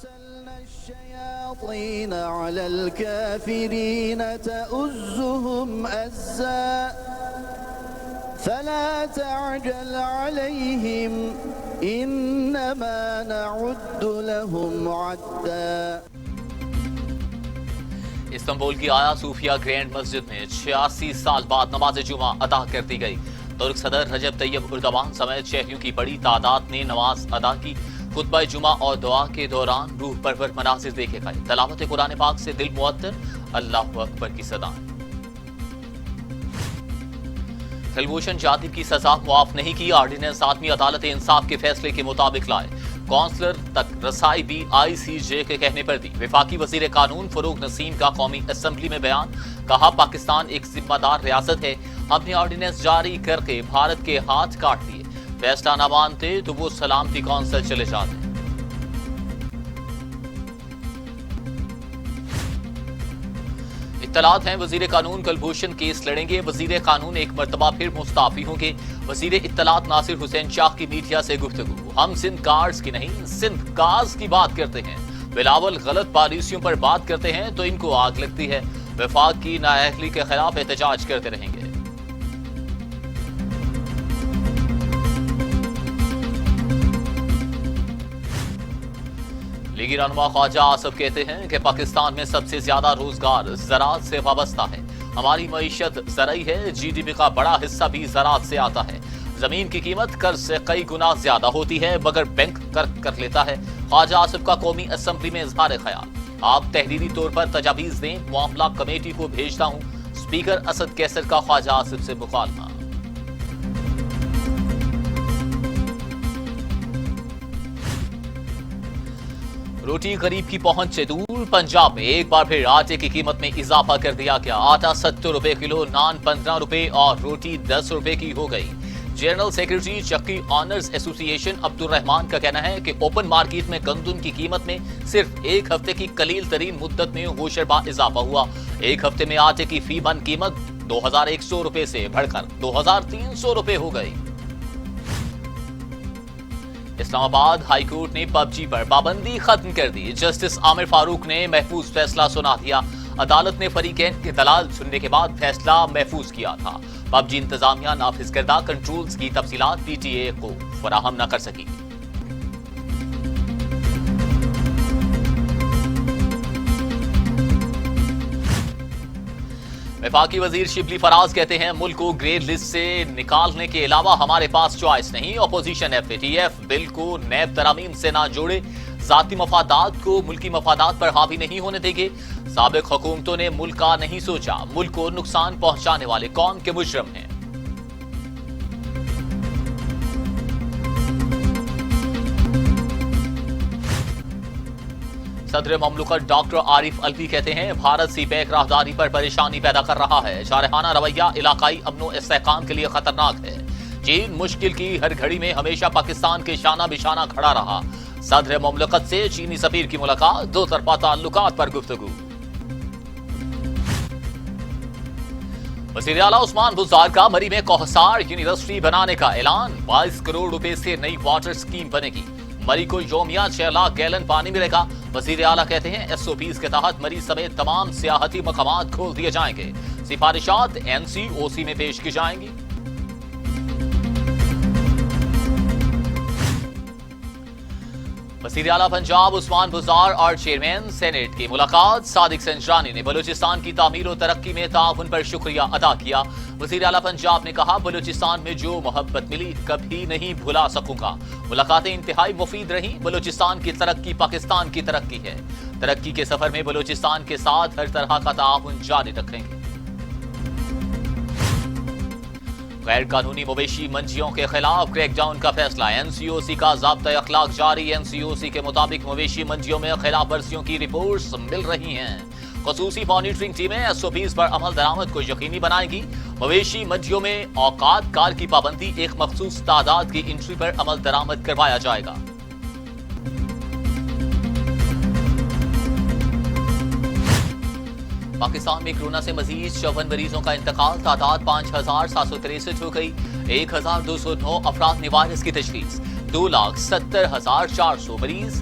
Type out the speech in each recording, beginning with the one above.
الشياطين على الكافرين تؤزهم أزا فلا تعجل عليهم إنما نعد لهم عدا. استنبول کی آیا صوفیہ گرینڈ مسجد میں 86 سال بعد نماز جمعہ ادا کر دی گئی. ترک صدر رجب طیب اردوان سمیت شہریوں کی بڑی تعداد نے نماز ادا کی. خطبہ جمعہ اور دعا کے دوران روح پرور مناظر دیکھے گئے. تلاوت قرآن پاک سے دل معطر، اللہ اکبر کی صدائیں. کلبھوشن جادو کی سزا معاف نہیں کی. آرڈیننس عالمی عدالت انصاف کے فیصلے کے مطابق لائے. کونسلر تک رسائی بھی آئی سی جے کے کہنے پر دی. وفاقی وزیر قانون فروغ نسیم کا قومی اسمبلی میں بیان. کہا پاکستان ایک ذمہ دار ریاست ہے، ہم نے آرڈیننس جاری کر کے بھارت کے ہاتھ کاٹ دیے. فیصلہ نہ مانتے تو وہ سلامتی کونسل چلے جاتے. اطلاعات ہیں وزیر قانون کلبھوشن کیس لڑیں گے. وزیر قانون ایک مرتبہ پھر مستعفی ہوں گے. وزیر اطلاعات ناصر حسین شاہ کی میڈیا سے گفتگو. ہم سندھ کارز کی نہیں سندھ کاز کی بات کرتے ہیں. بلاول غلط پالیسیوں پر بات کرتے ہیں تو ان کو آگ لگتی ہے. وفاق کی نااہلی کے خلاف احتجاج کرتے رہیں گے. لیگی رہنما خواجہ آصف کہتے ہیں کہ پاکستان میں سب سے زیادہ روزگار زراعت سے وابستہ ہے. ہماری معیشت زرعی ہے. جی ڈی پی کا بڑا حصہ بھی زراعت سے آتا ہے. زمین کی قیمت قرض سے کئی گنا زیادہ ہوتی ہے مگر بینک قرض کر لیتا ہے. خواجہ آصف کا قومی اسمبلی میں اظہار خیال. آپ تحریری طور پر تجاویز دیں، معاملہ کمیٹی کو بھیجتا ہوں. اسپیکر اسد کیسر کا خواجہ آصف سے مکالمہ. روٹی غریب کی پہنچ سے دور. پنجاب میں ایک بار پھر آٹے کی قیمت میں اضافہ کر دیا گیا. آٹا 70 روپے کلو، نان 15 روپے اور روٹی 10 روپے کی ہو گئی. جنرل سیکرٹری چکی آنرز ایسوسی ایشن عبد الرحمان کا کہنا ہے کہ اوپن مارکیٹ میں گندم کی قیمت میں صرف ایک ہفتے کی قلیل ترین مدت میں ہوشربا اضافہ ہوا. ایک ہفتے میں آٹے کی فی من قیمت 2100 روپے سے بڑھ کر 2300 روپے ہو گئی. اسلام آباد ہائی کورٹ نے پب جی پر پابندی ختم کر دی. جسٹس عامر فاروق نے محفوظ فیصلہ سنا دیا. عدالت نے فریقین کے دلائل سننے کے بعد فیصلہ محفوظ کیا تھا. پب جی انتظامیہ نافذ کردہ کنٹرولز کی تفصیلات پی ٹی اے کو فراہم نہ کر سکی. وفاقی وزیر شبلی فراز کہتے ہیں ملک کو گرے لسٹ سے نکالنے کے علاوہ ہمارے پاس چوائس نہیں. Opposition F A T F bill کو نیب ترامیم سے نہ جوڑے. ذاتی مفادات کو ملکی مفادات پر حاوی نہیں ہونے دیں گے. سابق حکومتوں نے ملک کا نہیں سوچا. ملک کو نقصان پہنچانے والے کون کے مجرم ہیں. صدر مملکت ڈاکٹر عارف الوی کہتے ہیں بھارت سی پیک راہداری پر پریشانی پیدا کر رہا ہے. جارحانہ رویہ علاقائی امن و استحکام کے لیے خطرناک ہے. چین مشکل کی ہر گھڑی میں ہمیشہ پاکستان کے شانہ بشانہ کھڑا رہا. صدر مملکت سے چینی سفیر کی ملاقات. دو طرفہ تعلقات پر گفتگو. وزیر اعلیٰ عثمان بزدار کا مری میں کوہسار یونیورسٹی بنانے کا اعلان. 22 کروڑ روپے سے نئی واٹر اسکیم بنے گی. مری کو یومیہ 6 لاکھ گیلن پانی ملے گا. وزیر اعلیٰ کہتے ہیں ایس او پیز کے تحت مری سمیت تمام سیاحتی مقامات کھول دیے جائیں گے. سفارشات این سی او سی میں پیش کی جائیں گی. وزیر اعلیٰ پنجاب عثمان بزدار اور چیئرمین سینیٹ کی ملاقات. صادق سنجرانی نے بلوچستان کی تعمیر و ترقی میں تعاون پر شکریہ ادا کیا. وزیر اعلیٰ پنجاب نے کہا بلوچستان میں جو محبت ملی کبھی نہیں بھلا سکوں گا. ملاقاتیں انتہائی مفید رہیں. بلوچستان کی ترقی پاکستان کی ترقی ہے. ترقی کے سفر میں بلوچستان کے ساتھ ہر طرح کا تعاون جاری رکھیں گے. غیر قانونی مویشی منڈیوں کے خلاف کریک ڈاؤن کا فیصلہ. این سی او سی کا ضابطہ اخلاق جاری. این سی او سی کے مطابق مویشی منڈیوں میں خلاف ورزیوں کی رپورٹس مل رہی ہیں. خصوصی مانیٹرنگ ٹیمیں ایس او پیز پر عمل درآمد کو یقینی بنائیں گی. مویشی منڈیوں میں اوقات کار کی پابندی. ایک مخصوص تعداد کی انٹری پر عمل درآمد کروایا جائے گا. پاکستان میں کورونا سے مزید 54 مریضوں کا انتقال. تعداد 5763 ہو گئی. 1209 افراد میں وائرس کی تشخیص. 2,70,400 مریض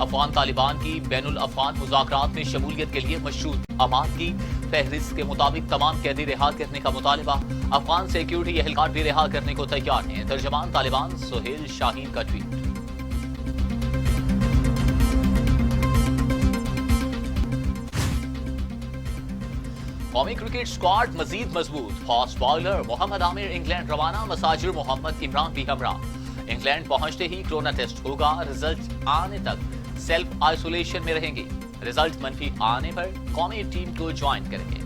افغان طالبان کی بین الافغان مذاکرات میں شمولیت کے لیے مشروط اماد کی فہرست کے مطابق تمام قیدی رہا کرنے کا مطالبہ، افغان سیکیورٹی اہلکار بھی رہا کرنے کو تیار ہیں، ترجمان طالبان سہیل شاہین کا ٹویٹ۔ قومی کرکٹ سکواڈ مزید مضبوط، فاسٹ بالر محمد عامر انگلینڈ روانہ، مساجر محمد عمران بھی ہمراہ۔ انگلینڈ پہنچتے ہی کورونا ٹیسٹ ہوگا، رزلٹ آنے تک سیلف آئسولیشن میں رہیں گے، رزلٹ منفی آنے پر قومی ٹیم کو جوائن کریں گے۔